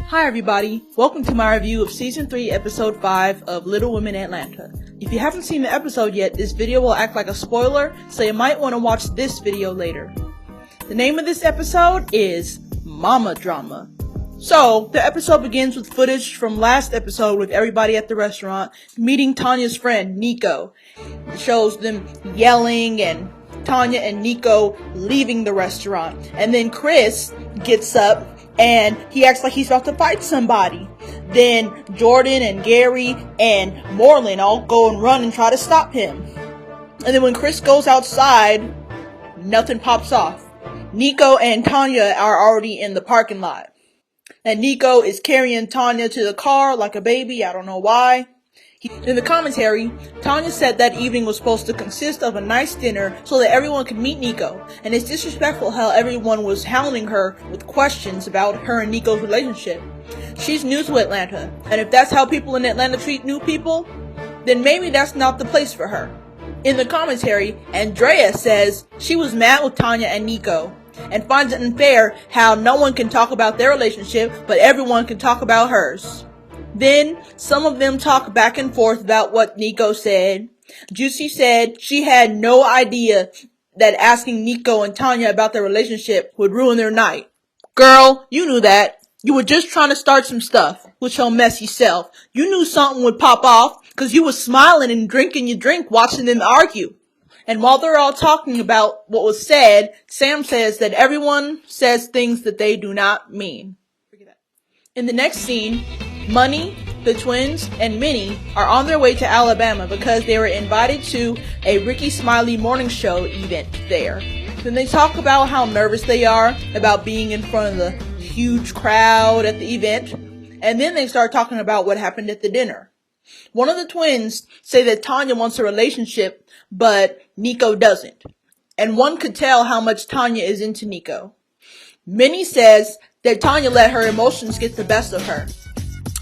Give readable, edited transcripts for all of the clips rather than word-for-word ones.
Hi everybody, welcome to my review of Season 3, Episode 5 of Little Women Atlanta. If you haven't seen the episode yet, this video will act like a spoiler, so you might want to watch this video later. The name of this episode is Mama Drama. So, the episode begins with footage from last episode with everybody at the restaurant meeting Tanya's friend, Nico. It shows them yelling and Tanya and Nico leaving the restaurant. And then Chris gets up and he acts like he's about to fight somebody. Then Jordan and Gary and Moreland all go and run and try to stop him. And then when Chris goes outside, nothing pops off. Nico and Tanya are already in the parking lot. And Nico is carrying Tanya to the car like a baby, I don't know why. In the commentary, Tanya said that evening was supposed to consist of a nice dinner so that everyone could meet Nico, and it's disrespectful how everyone was hounding her with questions about her and Nico's relationship. She's new to Atlanta, and if that's how people in Atlanta treat new people, then maybe that's not the place for her. In the commentary, Andrea says she was mad with Tanya and Nico, and finds it unfair how no one can talk about their relationship, but everyone can talk about hers. Then, some of them talk back and forth about what Nico said. Juicy said she had no idea that asking Nico and Tanya about their relationship would ruin their night. Girl, you knew that. You were just trying to start some stuff with your messy self. You knew something would pop off because you were smiling and drinking your drink watching them argue. And while they're all talking about what was said, Sam says that everyone says things that they do not mean. In the next scene, Money, the twins, and Minnie are on their way to Alabama because they were invited to a Ricky Smiley morning show event there. Then they talk about how nervous they are about being in front of the huge crowd at the event, and then they start talking about what happened at the dinner. One of the twins say that Tanya wants a relationship, but Nico doesn't, and one could tell how much Tanya is into Nico. Minnie says that Tanya let her emotions get the best of her.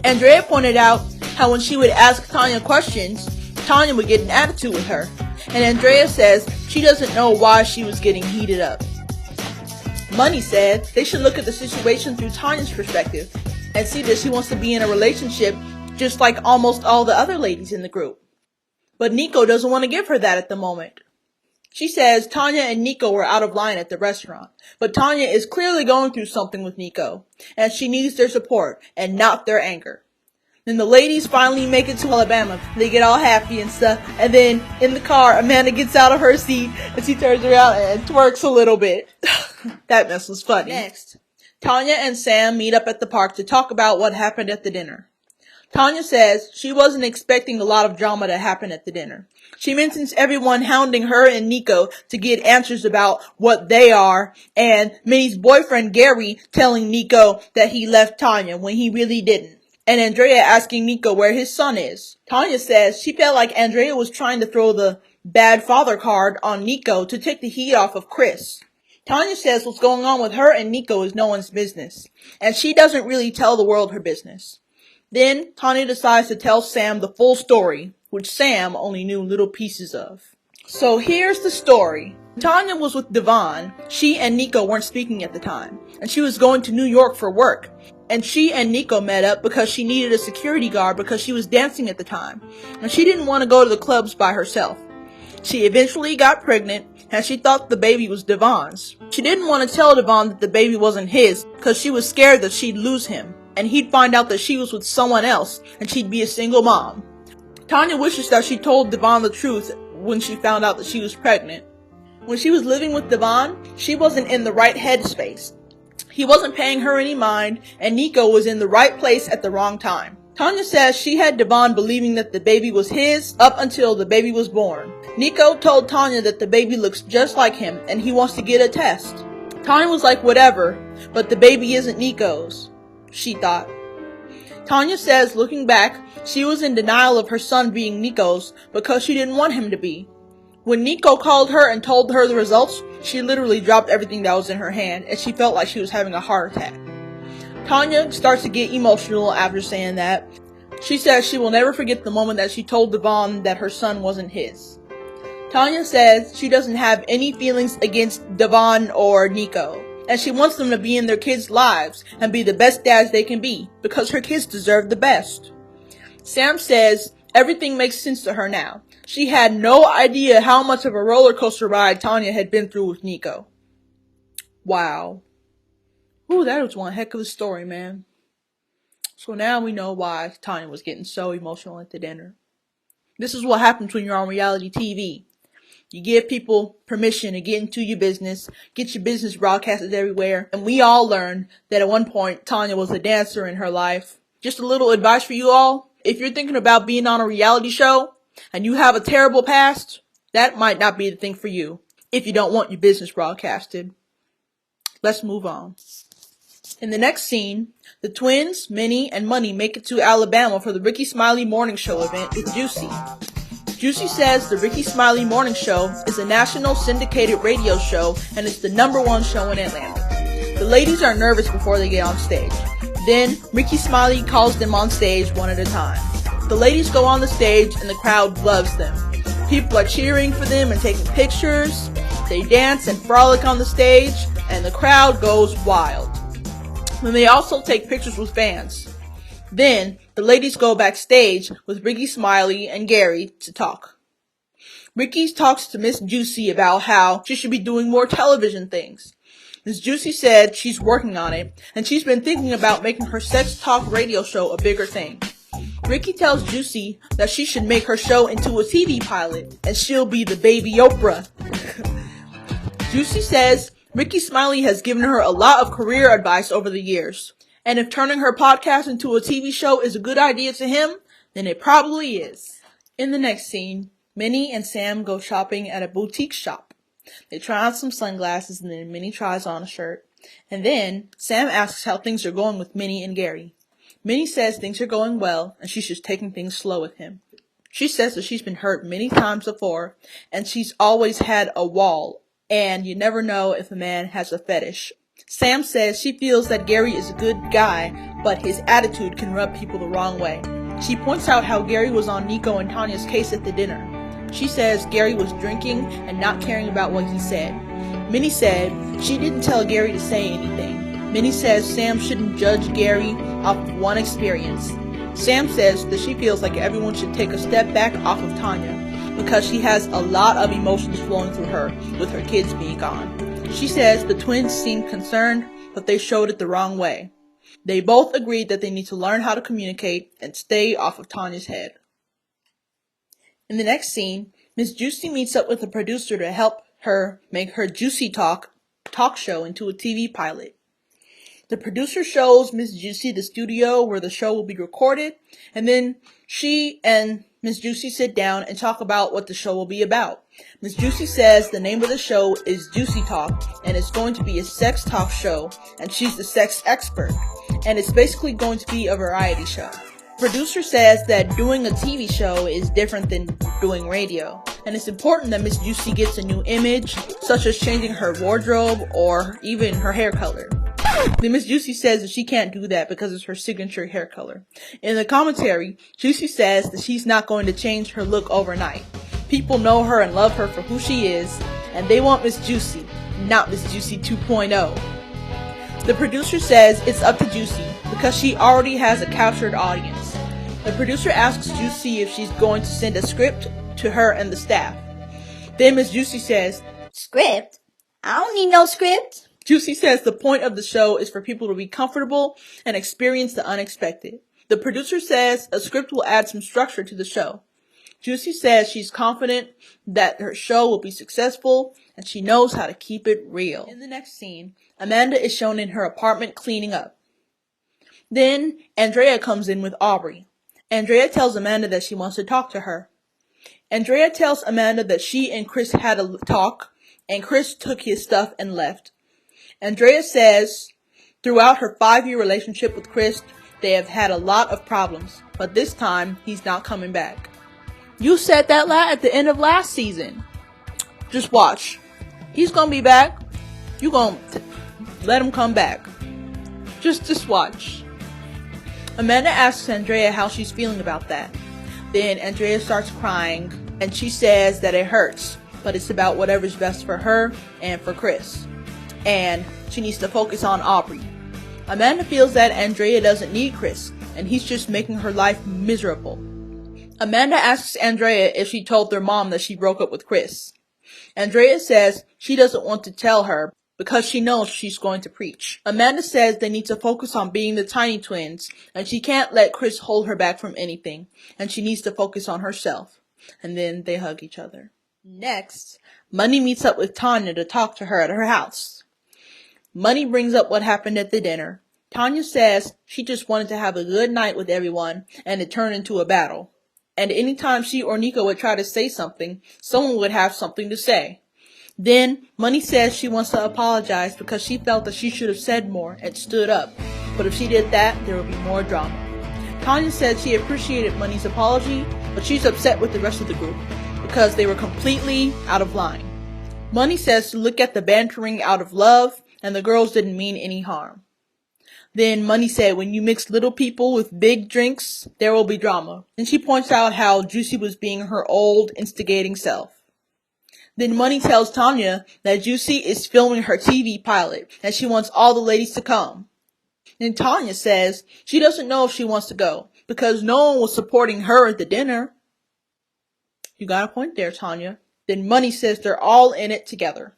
Andrea pointed out how when she would ask Tanya questions, Tanya would get an attitude with her. And Andrea says she doesn't know why she was getting heated up. Money said they should look at the situation through Tanya's perspective and see that she wants to be in a relationship just like almost all the other ladies in the group. But Nico doesn't want to give her that at the moment. She says Tanya and Nico were out of line at the restaurant, but Tanya is clearly going through something with Nico, and she needs their support and not their anger. Then the ladies finally make it to Alabama. They get all happy and stuff, and then in the car, Amanda gets out of her seat and she turns around and twerks a little bit. That mess was funny. Next, Tanya and Sam meet up at the park to talk about what happened at the dinner. Tanya says she wasn't expecting a lot of drama to happen at the dinner. She mentions everyone hounding her and Nico to get answers about what they are, and Minnie's boyfriend Gary telling Nico that he left Tanya when he really didn't, and Andrea asking Nico where his son is. Tanya says she felt like Andrea was trying to throw the bad father card on Nico to take the heat off of Chris. Tanya says what's going on with her and Nico is no one's business, and she doesn't really tell the world her business. Then, Tanya decides to tell Sam the full story, which Sam only knew little pieces of. So here's the story. Tanya was with Devon. She and Nico weren't speaking at the time, and she was going to New York for work. And she and Nico met up because she needed a security guard because she was dancing at the time, and she didn't want to go to the clubs by herself. She eventually got pregnant, and she thought the baby was Devon's. She didn't want to tell Devon that the baby wasn't his because she was scared that she'd lose him, and he'd find out that she was with someone else, and she'd be a single mom. Tanya wishes that she told Devon the truth when she found out that she was pregnant. When she was living with Devon, she wasn't in the right headspace. He wasn't paying her any mind, and Nico was in the right place at the wrong time. Tanya says she had Devon believing that the baby was his up until the baby was born. Nico told Tanya that the baby looks just like him, and he wants to get a test. Tanya was like, whatever, but the baby isn't Nico's, she thought. Tanya says, looking back, she was in denial of her son being Nico's because she didn't want him to be. When Nico called her and told her the results, she literally dropped everything that was in her hand, and she felt like she was having a heart attack. Tanya starts to get emotional after saying that. She says she will never forget the moment that she told Devon that her son wasn't his. Tanya says she doesn't have any feelings against Devon or Nico, and she wants them to be in their kids' lives and be the best dads they can be because her kids deserve the best. Sam says everything makes sense to her now. She had no idea how much of a roller coaster ride Tanya had been through with Nico. Wow. Ooh, that was one heck of a story, man. So now we know why Tanya was getting so emotional at the dinner. This is what happens when you're on reality TV. You give people permission to get into your business, get your business broadcasted everywhere, and we all learned that at one point Tanya was a dancer in her life. Just a little advice for you all. If you're thinking about being on a reality show and you have a terrible past, that might not be the thing for you if you don't want your business broadcasted. Let's move on. In the next scene, the twins, Minnie, and Money make it to Alabama for the Ricky Smiley Morning Show event with Juicy. Juicy says the Ricky Smiley Morning Show is a national syndicated radio show and it's the #1 show in Atlanta. The ladies are nervous before they get on stage. Then, Ricky Smiley calls them on stage one at a time. The ladies go on the stage and the crowd loves them. People are cheering for them and taking pictures. They dance and frolic on the stage and the crowd goes wild. Then they also take pictures with fans. Then, the ladies go backstage with Ricky Smiley and Gary to talk. Ricky talks to Ms.Juicy about how she should be doing more television things. Ms.Juicy said she's working on it, and she's been thinking about making her sex talk radio show a bigger thing. Ricky tells Juicy that she should make her show into a TV pilot, and she'll be the baby Oprah. Juicy says Ricky Smiley has given her a lot of career advice over the years. And if turning her podcast into a TV show is a good idea to him, then it probably is. In the next scene, Minnie and Sam go shopping at a boutique shop. They try on some sunglasses and then Minnie tries on a shirt. And then Sam asks how things are going with Minnie and Gary. Minnie says things are going well and she's just taking things slow with him. She says that she's been hurt many times before and she's always had a wall. And you never know if a man has a fetish. Sam says she feels that Gary is a good guy, but his attitude can rub people the wrong way. She points out how Gary was on Nico and Tanya's case at the dinner. She says Gary was drinking and not caring about what he said. Minnie said she didn't tell Gary to say anything. Minnie says Sam shouldn't judge Gary off of one experience. Sam says that she feels like everyone should take a step back off of Tanya because she has a lot of emotions flowing through her with her kids being gone. She says the twins seemed concerned, but they showed it the wrong way. They both agreed that they need to learn how to communicate and stay off of Tanya's head. In the next scene, Ms.Juicy meets up with a producer to help her make her Juicy talk show into a TV pilot. The producer shows Ms.Juicy the studio where the show will be recorded, and then she and Ms.Juicy sit down and talk about what the show will be about. Ms.Juicy says the name of the show is Juicy Talk, and it's going to be a sex talk show, and she's the sex expert, and it's basically going to be a variety show. Producer says that doing a TV show is different than doing radio, and it's important that Ms.Juicy gets a new image, such as changing her wardrobe or even her hair color. Then Ms.Juicy says that she can't do that because it's her signature hair color. In the commentary, Juicy says that she's not going to change her look overnight. People know her and love her for who she is, and they want Ms.Juicy, not Ms.Juicy 2.0. The producer says it's up to Juicy because she already has a captured audience. The producer asks Juicy if she's going to send a script to her and the staff. Then Ms.Juicy says, "Script? I don't need no script." Juicy says the point of the show is for people to be comfortable and experience the unexpected. The producer says a script will add some structure to the show. Juicy says she's confident that her show will be successful and she knows how to keep it real. In the next scene, Amanda is shown in her apartment cleaning up. Then Andrea comes in with Aubrey. Andrea tells Amanda that she wants to talk to her. Andrea tells Amanda that she and Chris had a talk and Chris took his stuff and left. Andrea says throughout her 5-year relationship with Chris, they have had a lot of problems, but this time he's not coming back. You said that at the end of last season. Just watch. He's gonna be back. You gonna let him come back. Just watch. Amanda asks Andrea how she's feeling about that. Then Andrea starts crying and she says that it hurts, but it's about whatever's best for her and for Chris. and she needs to focus on Aubrey. Amanda feels that Andrea doesn't need Chris, and he's just making her life miserable. Amanda asks Andrea if she told their mom that she broke up with Chris. Andrea says she doesn't want to tell her because she knows she's going to preach. Amanda says they need to focus on being the tiny twins, and she can't let Chris hold her back from anything, and she needs to focus on herself. And then they hug each other. Next, Money meets up with Tanya to talk to her at her house. Money brings up what happened at the dinner. Tanya says she just wanted to have a good night with everyone, and it turned into a battle. And anytime she or Nico would try to say something, someone would have something to say. Then, Money says she wants to apologize because she felt that she should have said more and stood up. But if she did that, there would be more drama. Tanya said she appreciated Money's apology, but she's upset with the rest of the group because they were completely out of line. Money says to look at the bantering out of love, and the girls didn't mean any harm. Then Money said when you mix little people with big drinks, there will be drama. And she points out how Juicy was being her old, instigating self. Then Money tells Tanya that Juicy is filming her TV pilot and she wants all the ladies to come. Then Tanya says she doesn't know if she wants to go because no one was supporting her at the dinner. You got a point there, Tanya. Then Money says they're all in it together.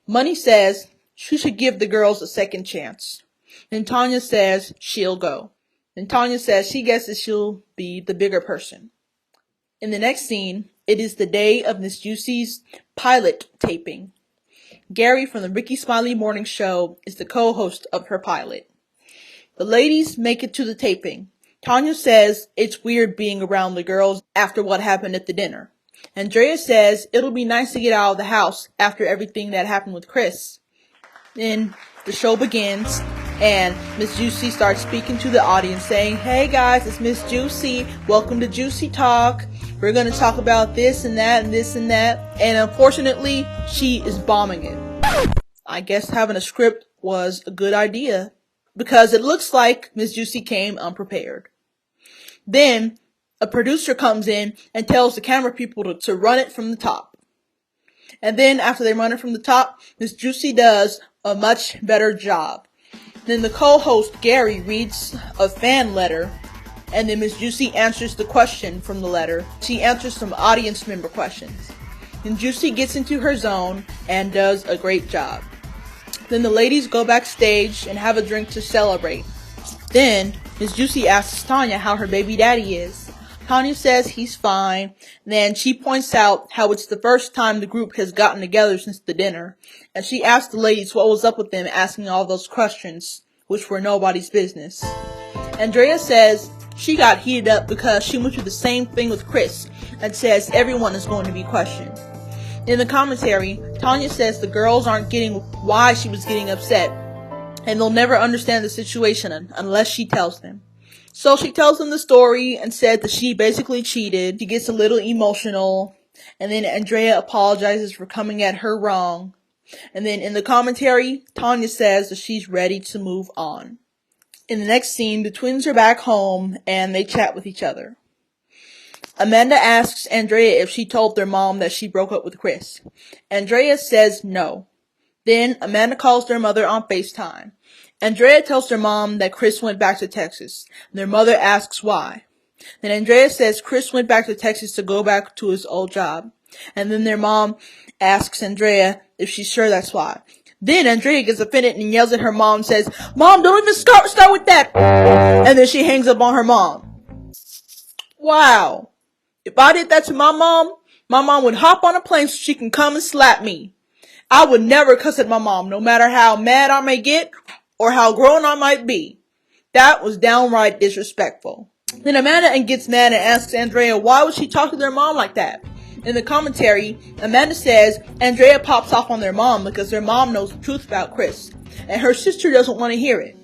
Money says she should give the girls a second chance. Then Tanya says she'll go. Then Tanya says she guesses she'll be the bigger person. In the next scene, it is the day of Ms.Juicy's pilot taping. Gary from the Ricky Smiley Morning Show is the co-host of her pilot. The ladies make it to the taping. Tanya says it's weird being around the girls after what happened at the dinner. Andrea says it'll be nice to get out of the house after everything that happened with Chris. Then the show begins, and Ms.Juicy starts speaking to the audience saying, "Hey guys, it's Ms.Juicy. Welcome to Juicy Talk. We're going to talk about this and that and this and that." And unfortunately, she is bombing it. I guess having a script was a good idea because it looks like Ms.Juicy came unprepared. Then a producer comes in and tells the camera people to run it from the top. And then after they run it from the top, Ms.Juicy does a much better job. Then the co-host Gary reads a fan letter, and then Ms.Juicy answers the question from the letter. She answers some audience member questions. Then Juicy gets into her zone and does a great job. Then the ladies go backstage and have a drink to celebrate. Then Ms.Juicy asks Tanya how her baby daddy is. Tanya says he's fine. Then she points out how it's the first time the group has gotten together since the dinner. And she asks the ladies what was up with them asking all those questions, which were nobody's business. Andrea says she got heated up because she went through the same thing with Chris and says everyone is going to be questioned. In the commentary, Tanya says the girls aren't getting why she was getting upset, and they'll never understand the situation unless she tells them. So she tells them the story and said that she basically cheated. She gets a little emotional, and then Andrea apologizes for coming at her wrong. And then in the commentary, Tanya says that she's ready to move on. In the next scene, the twins are back home and they chat with each other. Amanda asks Andrea if she told their mom that she broke up with Chris. Andrea says no. Then Amanda calls their mother on FaceTime. Andrea tells their mom that Chris went back to Texas. Their mother asks why. Then Andrea says Chris went back to Texas to go back to his old job. And then their mom asks Andrea if she's sure that's why. Then Andrea gets offended and yells at her mom and says, "Mom, don't even start with that." And then she hangs up on her mom. Wow. If I did that to my mom would hop on a plane so she can come and slap me. I would never cuss at my mom, no matter how mad I may get or how grown I might be. That was downright disrespectful. Then Amanda gets mad and asks Andrea why would she talk to their mom like that. In the commentary, Amanda says Andrea pops off on their mom because their mom knows the truth about Chris, and her sister doesn't want to hear it.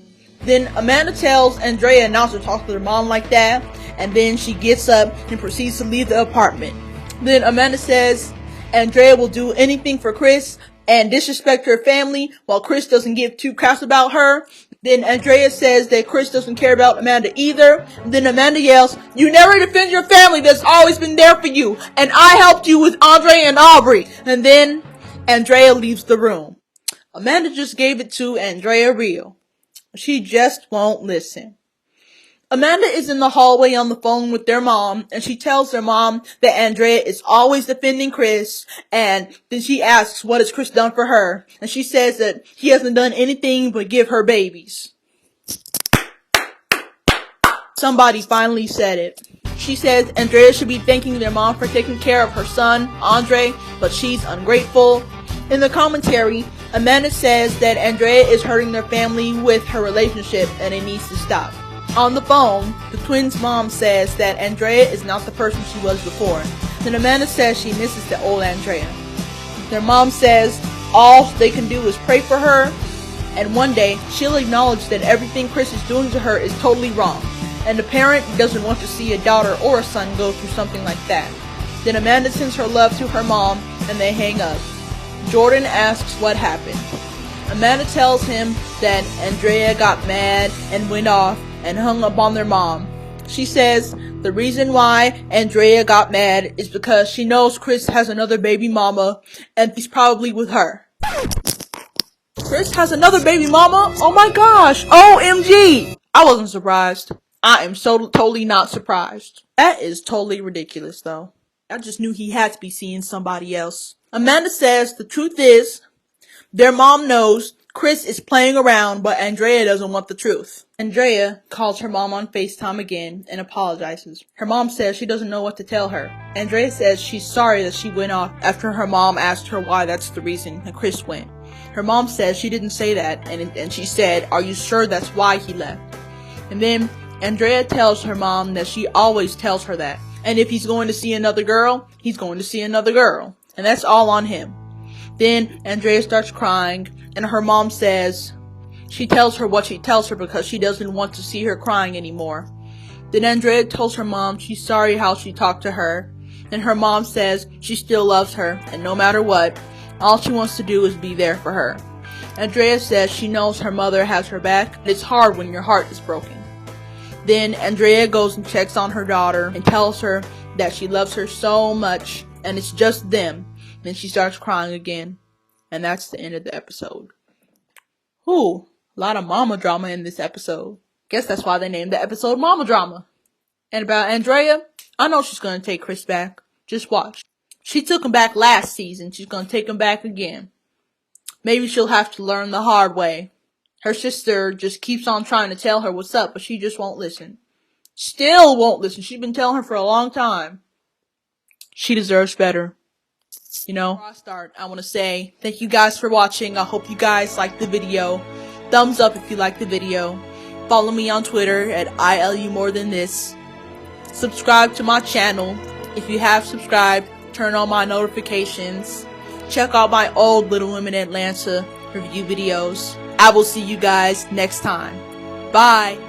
Then Amanda tells Andrea not to talk to their mom like that, and then she gets up and proceeds to leave the apartment. Then Amanda says Andrea will do anything for Chris and disrespect her family while Chris doesn't give two craps about her. Then Andrea says that Chris doesn't care about Amanda either. And then Amanda yells, "You never defend your family that's always been there for you. And I helped you with Andre and Aubrey." And then Andrea leaves the room. Amanda just gave it to Andrea real. She just won't listen. Amanda is in the hallway on the phone with their mom, and she tells their mom that Andrea is always defending Chris, and then she asks what has Chris done for her, and she says that he hasn't done anything but give her babies. Somebody finally said it. She says Andrea should be thanking their mom for taking care of her son, Andre, but she's ungrateful. In the commentary, Amanda says that Andrea is hurting their family with her relationship and it needs to stop. On the phone, the twins' mom says that Andrea is not the person she was before. Then Amanda says she misses the old Andrea. Their mom says all they can do is pray for her, and one day she'll acknowledge that everything Chris is doing to her is totally wrong, and the parent doesn't want to see a daughter or a son go through something like that. Then Amanda sends her love to her mom, and they hang up. Jordan asks what happened. Amanda tells him that Andrea got mad and went off and hung up on their mom. She says the reason why Andrea got mad is because she knows Chris has another baby mama and he's probably with her. Chris has another baby mama? Oh my gosh! OMG! I wasn't surprised. I am so totally not surprised. That is totally ridiculous though. I just knew he had to be seeing somebody else. Amanda says the truth is, their mom knows Chris is playing around, but Andrea doesn't want the truth. Andrea calls her mom on FaceTime again and apologizes. Her mom says she doesn't know what to tell her. Andrea says she's sorry that she went off after her mom asked her why that's the reason that Chris went. Her mom says she didn't say that, and she said, "Are you sure that's why he left?" And then Andrea tells her mom that she always tells her that. And if he's going to see another girl, he's going to see another girl. And that's all on him. Then Andrea starts crying, and her mom says she tells her what she tells her because she doesn't want to see her crying anymore. Then Andrea tells her mom she's sorry how she talked to her, and her mom says she still loves her, and no matter what, all she wants to do is be there for her. Andrea says she knows her mother has her back, and it's hard when your heart is broken. Then Andrea goes and checks on her daughter and tells her that she loves her so much and it's just them. Then she starts crying again. And that's the end of the episode. Ooh, a lot of mama drama in this episode. Guess that's why they named the episode Mama Drama. And about Andrea, I know she's going to take Chris back. Just watch. She took him back last season. She's going to take him back again. Maybe she'll have to learn the hard way. Her sister just keeps on trying to tell her what's up, but she just won't listen. Still won't listen. She's been telling her for a long time. She deserves better. You know, before I start, I want to say thank you guys for watching. I hope you guys liked the video. Thumbs up if you liked the video. Follow me on Twitter at ILUMoreThanThis. Subscribe to my channel. If you have subscribed, turn on my notifications. Check out my old Little Women Atlanta review videos. I will see you guys next time. Bye.